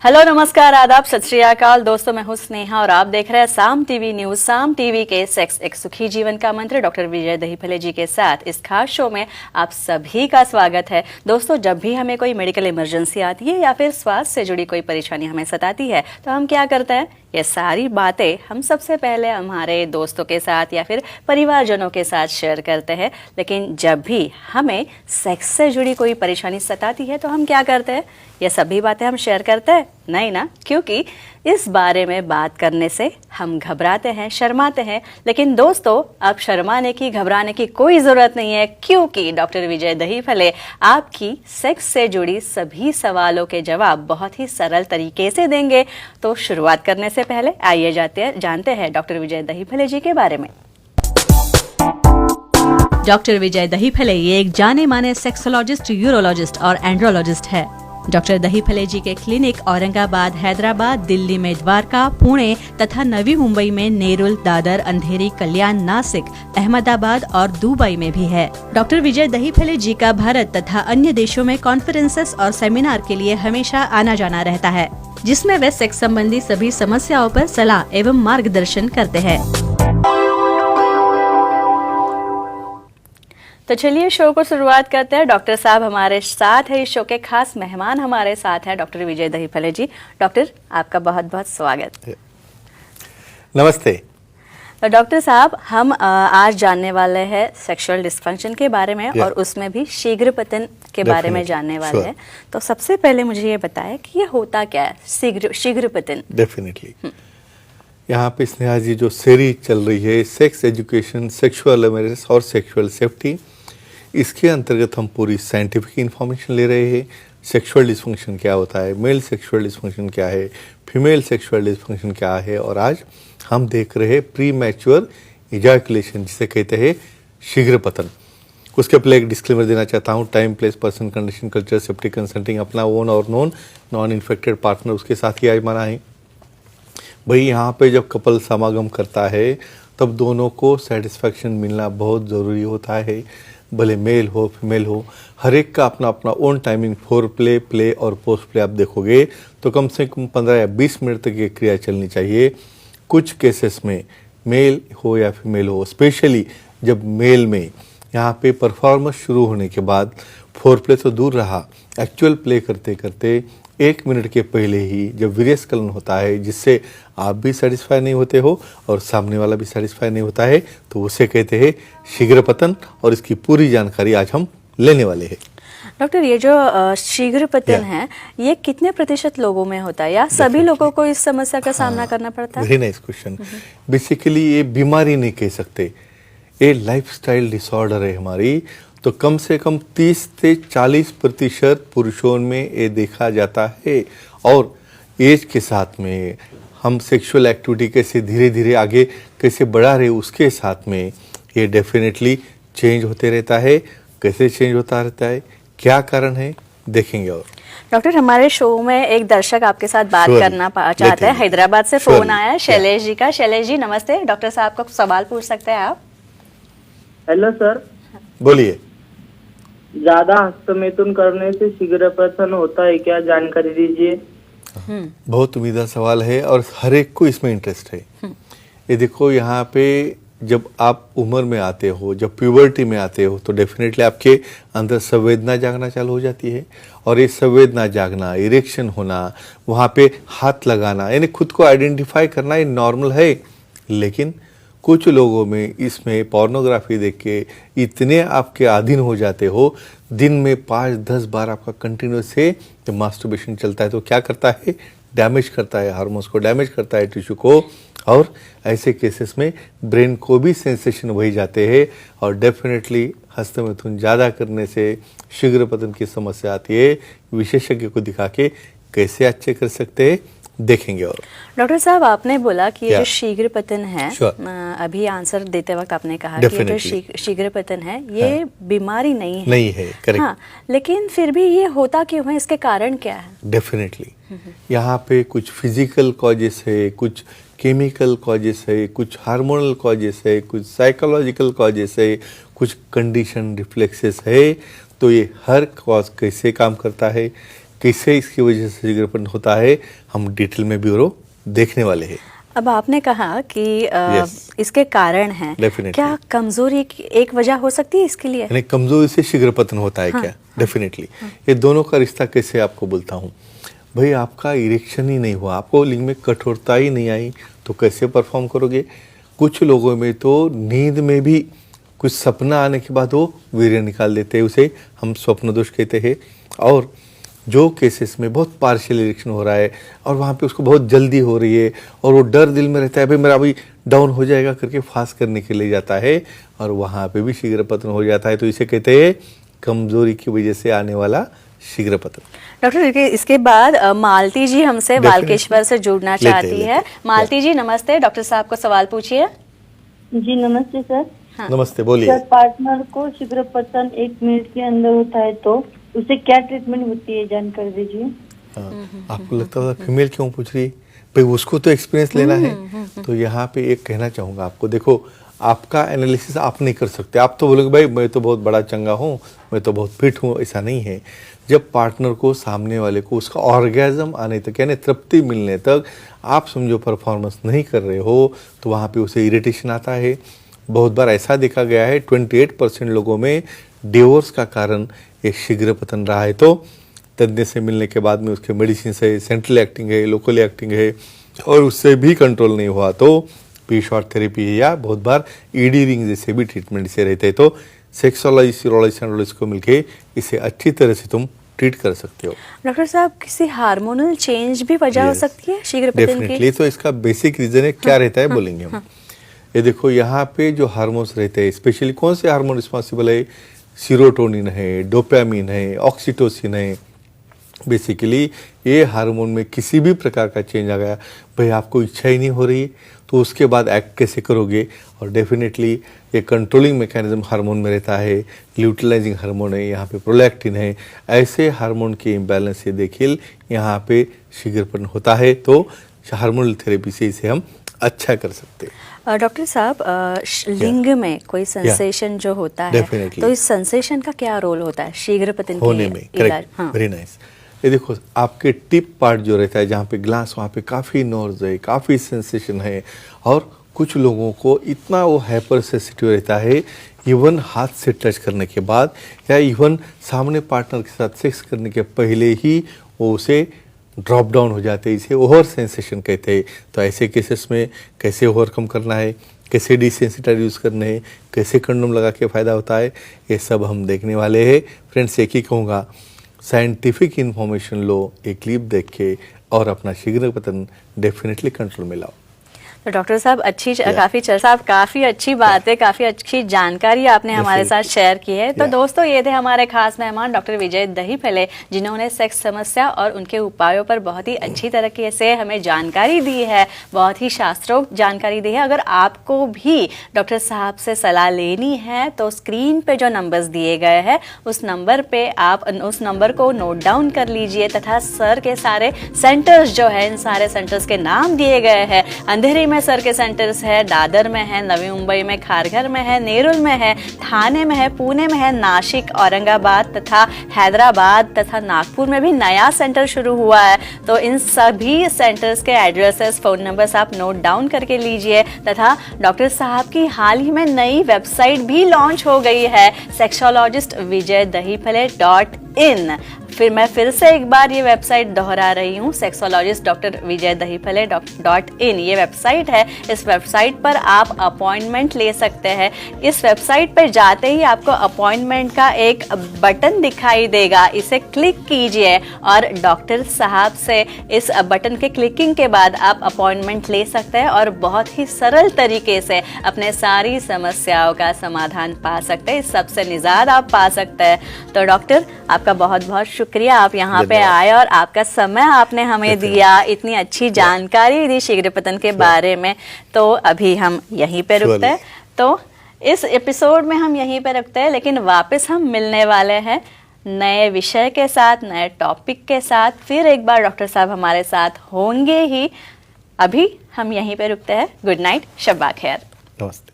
Hello नमस्कार आदाब सत श्री अकाल दोस्तों, मैं हूं स्नेहा और आप देख रहे हैं साम टीवी न्यूज। साम टीवी के सेक्स एक सुखी जीवन का मंत्र डॉक्टर विजय दहीफले जी के साथ इस खास शो में आप सभी का स्वागत है। दोस्तों, जब भी हमें कोई मेडिकल इमरजेंसी आती है या फिर स्वास्थ्य से जुड़ी कोई परेशानी हमें सताती है तो हम क्या करते हैं, ये सारी बातें हम सबसे पहले हमारे दोस्तों के साथ या फिर परिवारजनों के साथ शेयर करते हैं। लेकिन जब भी हमें सेक्स से जुड़ी कोई परेशानी सताती है तो हम क्या करते हैं, ये सभी बातें हम शेयर करते हैं? नहीं ना, क्योंकि इस बारे में बात करने से हम घबराते हैं, शर्माते हैं। लेकिन दोस्तों, अब शर्माने की, घबराने की कोई ज़रूरत नहीं है, क्योंकि डॉक्टर विजय दहीफले आपकी सेक्स से जुड़ी सभी सवालों के जवाब बहुत ही सरल तरीके से देंगे। तो शुरुआत करने से पहले आइए जानते हैं डॉक्टर विजय दहीफले जी के बारे में। डॉक्टर विजय दहीफले ये एक जाने माने सेक्सोलॉजिस्ट, यूरोलॉजिस्ट और एंड्रोलॉजिस्ट है। डॉक्टर दहीफले जी के क्लिनिक औरंगाबाद, हैदराबाद, दिल्ली में द्वारका, पुणे तथा नवी मुंबई में नेरुल, दादर, अंधेरी, कल्याण, नासिक, अहमदाबाद और दुबई में भी है। डॉक्टर विजय दहीफले जी का भारत तथा अन्य देशों में कॉन्फ्रेंसेस और सेमिनार के लिए हमेशा आना जाना रहता है, जिसमें वे सेक्स संबंधी सभी समस्याओं पर सलाह एवं मार्गदर्शन करते हैं। तो चलिए शो को शुरुआत करते हैं। डॉक्टर साहब हमारे साथ है, इस शो के खास मेहमान हमारे साथ हैं डॉक्टर विजय दहीफले जी। डॉक्टर, आपका बहुत बहुत स्वागत। नमस्ते। तो डॉक्टर साहब, हम आज जानने वाले हैं सेक्सुअल डिस्फंक्शन के बारे में और उसमें भी शीघ्र पतन के बारे में जानने वाले हैं। तो सबसे पहले मुझे ये बताएं कि ये होता क्या है शीघ्र पतन? डेफिनेटली यहाँ पे स्नेहा जी जो सीरीज चल रही है सेक्स एजुकेशन, सेक्सुअल अवेयरनेस और सेक्सुअल सेफ्टी, इसके अंतर्गत हम पूरी साइंटिफिक इंफॉर्मेशन ले रहे हैं। सेक्सुअल डिस्फंक्शन क्या होता है, मेल सेक्सुअल डिस्फंक्शन क्या है, फीमेल सेक्सुअल डिस्फंक्शन क्या है, और आज हम देख रहे हैं प्री मैच्योर इजैकुलेशन, जिसे कहते हैं शीघ्र पतन। उसके पहले एक डिस्क्लेमर देना चाहता हूँ, time, place, person, condition, culture, safety, consulting अपना ओन और नॉन इन्फेक्टेड पार्टनर उसके साथ ही आजमाना है। भाई यहाँ पे जब कपल समागम करता है तब दोनों को सेटिस्फैक्शन मिलना बहुत ज़रूरी होता है, भले मेल हो फीमेल हो, हर एक का अपना अपना ओन टाइमिंग। फोर प्ले और पोस्ट प्ले आप देखोगे तो कम से कम 15 या 20 मिनट तक ये क्रिया चलनी चाहिए। कुछ केसेस में मेल हो या फीमेल हो, स्पेशली जब मेल में यहाँ पे परफॉर्मेंस शुरू होने के बाद फोर प्ले तो दूर रहा, एक्चुअल प्ले करते करते 1 मिनट के पहले ही जब वीर्यस्खलन होता है, जिससे आप भी सेटिस्फाई नहीं होते हो और सामने वाला भी सेटिस्फाई नहीं होता है, तो उसे कहते हैं शीघ्र पतन। और इसकी पूरी जानकारी आज हम लेने वाले हैं। डॉक्टर, ये जो शीघ्र पतन है, ये कितने प्रतिशत लोगों में होता है या सभी लोगों को इस समस्या का सामना करना पड़ता है? Very nice question. बेसिकली ये बीमारी नहीं कह सकते, ये लाइफस्टाइल डिसऑर्डर है हमारी। तो कम से कम 30 से 40% पुरुषों में ये देखा जाता है। और एज के साथ में हम सेक्सुअल एक्टिविटी कैसे धीरे धीरे आगे कैसे बढ़ा रहे, उसके साथ में ये डेफिनेटली चेंज होते रहता है। कैसे चेंज होता रहता है, क्या कारण है, देखेंगे। और डॉक्टर, हमारे शो में एक दर्शक आपके साथ बात करना चाहते हैं। हैदराबाद से फोन आया है शैलेश जी का। शैलेश जी नमस्ते, डॉक्टर साहब का सवाल पूछ सकते हैं आप? हेलो सर, बोलिए। ज्यादा हस्तमैथुन करने से शीघ्र पतन होता है क्या, जानकारी दीजिए। बहुत उम्मीदवार सवाल है और हर एक को इसमें इंटरेस्ट है। ये देखो, यहाँ पे जब आप उम्र में आते हो, जब प्यूबर्टी में आते हो, तो डेफिनेटली आपके अंदर संवेदना जागना चालू हो जाती है। और ये संवेदना जागना, इरेक्शन होना, वहाँ पे हाथ लगाना, यानी खुद को आइडेंटिफाई करना, ये नॉर्मल है। लेकिन कुछ लोगों में इसमें पोर्नोग्राफी देख के इतने आपके अधीन हो जाते हो, दिन में 5-10 बार आपका कंटिन्यूस से जब मास्टरबेशन चलता है तो क्या करता है, डैमेज करता है, हार्मोन्स को डैमेज करता है, टिश्यू को। और ऐसे केसेस में ब्रेन को भी सेंसेशन वही जाते हैं। और डेफिनेटली हस्तमैथुन ज़्यादा करने से शीघ्र पतन की समस्या आती है। विशेषज्ञ को दिखा के कैसे अच्छे कर सकते हैं, देखेंगे। और डॉक्टर साहब, आपने बोला कि ये जो शीघ्र पतन है, अभी आंसर देते वक्त आपने कहा कि ये जो शीघ्र पतन है, ये बीमारी नहीं है। करेक्ट। हाँ, लेकिन फिर भी ये होता क्यों है, इसके कारण क्या है? डेफिनेटली यहाँ पे कुछ फिजिकल कॉजेस है, कुछ केमिकल कॉजेस है, कुछ हार्मोनल कॉजेस है, कुछ साइकोलॉजिकल कॉजेस है, कुछ कंडीशन रिफ्लेक्सेस है। तो ये हर कॉज कैसे काम करता है, किससे इसकी वजह से शीघ्रपतन होता है, हम डिटेल में ब्यूरो देखने वाले हैं। अब आपने कहा कि Yes. इसके कारण हैं, Definitely. क्या कमजोरी एक वजह हो सकती है इसके लिए? यानी कमजोरी से शीघ्रपतन होता है क्या? डेफिनेटली। ये दोनों का रिश्ता कैसे आपको बोलता हूँ भाई, आपका इरेक्शन ही नहीं हुआ, आपको लिंग में कठोरता ही नहीं आई तो कैसे परफॉर्म करोगे? कुछ लोगों में तो नींद में भी कुछ सपना आने के बाद वो वीर्य निकाल देते हैं, उसे हम स्वप्न दोष कहते हैं। और जो केसेस में बहुत पार्शियल इरेक्शन हो रहा है और वहाँ पे उसको बहुत जल्दी हो रही है और वो डर दिल में रहता है भाई मेरा अभी डाउन हो जाएगा करके फास्ट करने के लिए जाता है और वहाँ पे भी शीघ्रपतन हो जाता है, तो इसे कहते हैं कमजोरी की वजह से आने वाला शीघ्रपतन। डॉक्टर, इसके बाद मालती जी हमसे वाल्केश्वर से जुड़ना चाहती है। मालती जी नमस्ते, डॉक्टर साहब को सवाल पूछिए। जी नमस्ते सर। हाँ। नमस्ते, बोलिए। सर, पार्टनर को शीघ्रपतन 1 मिनट के अंदर होता है तो उसे क्या ट्रीटमेंट होती है, जानकारी दीजिए। हाँ, आपको लगता था फीमेल क्यों पूछ रही है भाई, उसको तो एक्सपीरियंस लेना है। तो यहाँ पे एक कहना चाहूँगा आपको, देखो आपका एनालिसिस आप नहीं कर सकते, आप तो बोलोगे भाई मैं तो बहुत बड़ा चंगा हूँ, मैं तो बहुत फिट हूँ, ऐसा नहीं है। जब पार्टनर को, सामने वाले को उसका ऑर्गेजम आने तक यानी तृप्ति मिलने तक आप समझो परफॉर्मेंस नहीं कर रहे हो तो वहाँ पे उसे इरिटेशन आता है। बहुत बार ऐसा देखा गया है 28% लोगों में डिवोर्स का कारण एक शीघ्रपतन रहा है। तो तज्ञ से मिलने के बाद में उसके मेडिसिन है, सेंट्रल एक्टिंग है, लोकल एक्टिंग है और उससे भी कंट्रोल नहीं हुआ तो पी शॉर्ट थेरेपी है या बहुत बार ईडी रिंग जैसे भी ट्रीटमेंट से रहते हैं। तो सेक्सोलॉजिस्ट, यूरोलॉजिस्ट, एंड्रोलॉजिस्ट को मिलके इसे अच्छी तरह से तुम ट्रीट कर सकते हो। डॉक्टर साहब, किसी हार्मोनल चेंज भी वजह हो सकती है शीघ्रपतन की? डेफिनेटली। तो इसका बेसिक रीजन है क्या रहता है बोलेंगे हम। ये देखो यहाँ पे जो हार्मोन्स रहते हैं, स्पेशली कौन से हार्मोन रिस्पॉन्सिबल है? सीरोटोनिन है, डोपामिन है, ऑक्सीटोसिन है। बेसिकली ये हार्मोन में किसी भी प्रकार का चेंज आ गया, भाई आपको इच्छा ही नहीं हो रही तो उसके बाद एक्ट कैसे करोगे? और डेफिनेटली ये कंट्रोलिंग मैकेनिज्म हार्मोन में रहता है, ल्यूटिलाइजिंग हार्मोन है, यहाँ पे प्रोलैक्टिन है, ऐसे हार्मोन के इम्बैलेंस से देखिए यहाँ पे शीघ्रपतन होता है। तो हार्मोनल थेरेपी से इसे हम अच्छा कर सकते हैं। डॉक्टर साहब, लिंग में कोई सेंसेशन जो होता है Definitely. तो इस सेंसेशन का क्या रोल होता है शीघ्रपतन होने के में? इलाज? करेक्ट, हाँ। Very nice. ये देखो आपके टिप पार्ट जो रहता है जहाँ पे ग्लास, वहाँ पे काफ़ी नर्व्स है, काफ़ी सेंसेशन है और कुछ लोगों को इतना वो हाइपर सेंसिटिव रहता है, इवन हाथ से टच करने के बाद या इवन सामने पार्टनर के साथ सेक्स करने के पहले ही वो उसे ड्रॉप डाउन हो जाते हैं, इसे ओवर सेंसेशन कहते हैं। तो ऐसे केसेस में कैसे ओवरकम करना है, कैसे डिसेंसिटाइज यूज़ करने हैं, कैसे कंडोम लगा के फ़ायदा होता है, ये सब हम देखने वाले हैं। फ्रेंड्स, एक ही कहूँगा, साइंटिफिक इन्फॉर्मेशन लो, एक क्लिप देख के और अपना शीघ्रपतन डेफिनेटली कंट्रोल में लाओ। तो डॉक्टर साहब काफ़ी अच्छी बात है, काफ़ी अच्छी जानकारी आपने हमारे साथ शेयर की है। तो दोस्तों, ये थे हमारे खास मेहमान डॉक्टर विजय दहीफले, जिन्होंने सेक्स समस्या और उनके उपायों पर बहुत ही अच्छी तरीके से हमें जानकारी दी है, बहुत ही शास्त्रोक्त जानकारी दी है। अगर आपको भी डॉक्टर साहब से सलाह लेनी है तो स्क्रीन पे जो नंबर्स दिए गए हैं उस नंबर पे आप उस नंबर को नोट डाउन कर लीजिए तथा सर के सारे सेंटर्स जो है, इन सारे सेंटर्स के नाम दिए गए हैं। अंधेरी में सर के सेंटर्स है, दादर में है, नवी मुंबई में, खारघर में है, नेरुल में है, थाने में है, पुणे में है, नासिक, औरंगाबाद तथा हैदराबाद तथा नागपुर में भी नया सेंटर शुरू हुआ है। तो इन सभी सेंटर्स के एड्रेसेस, फोन नंबर्स आप नोट डाउन करके लीजिए तथा डॉक्टर साहब की हाल ही में नई वेबसाइट भी लॉन्च हो गई है, sexologistvijaydahipale.in। मैं फिर से एक बार ये वेबसाइट दोहरा रही हूँ, sexologistvijaydahipale.in ये वेबसाइट है। इस वेबसाइट पर आप अपॉइंटमेंट ले सकते हैं। इस वेबसाइट पर जाते ही आपको अपॉइंटमेंट का एक बटन दिखाई देगा, इसे क्लिक कीजिए और डॉक्टर साहब से इस बटन के क्लिकिंग के बाद आप अपॉइंटमेंट ले सकते हैं और बहुत ही सरल तरीके से अपने सारी समस्याओं का समाधान पा सकते हैं, इस सबसे निजात आप पा सकते हैं। तो डॉक्टर, आपका बहुत बहुत शुक्रिया, आप यहाँ पे आए और आपका समय आपने हमें दिया, इतनी अच्छी जानकारी दी शीघ्रपतन के बारे में। तो अभी हम यहीं पे रुकते हैं, तो इस एपिसोड में हम यहीं पे रुकते हैं, लेकिन वापस हम मिलने वाले हैं नए विषय के साथ, नए टॉपिक के साथ। फिर एक बार डॉक्टर साहब हमारे साथ होंगे ही। अभी हम यहीं पे रुकते हैं। गुड नाइट, शब्बा खैर। नमस्ते।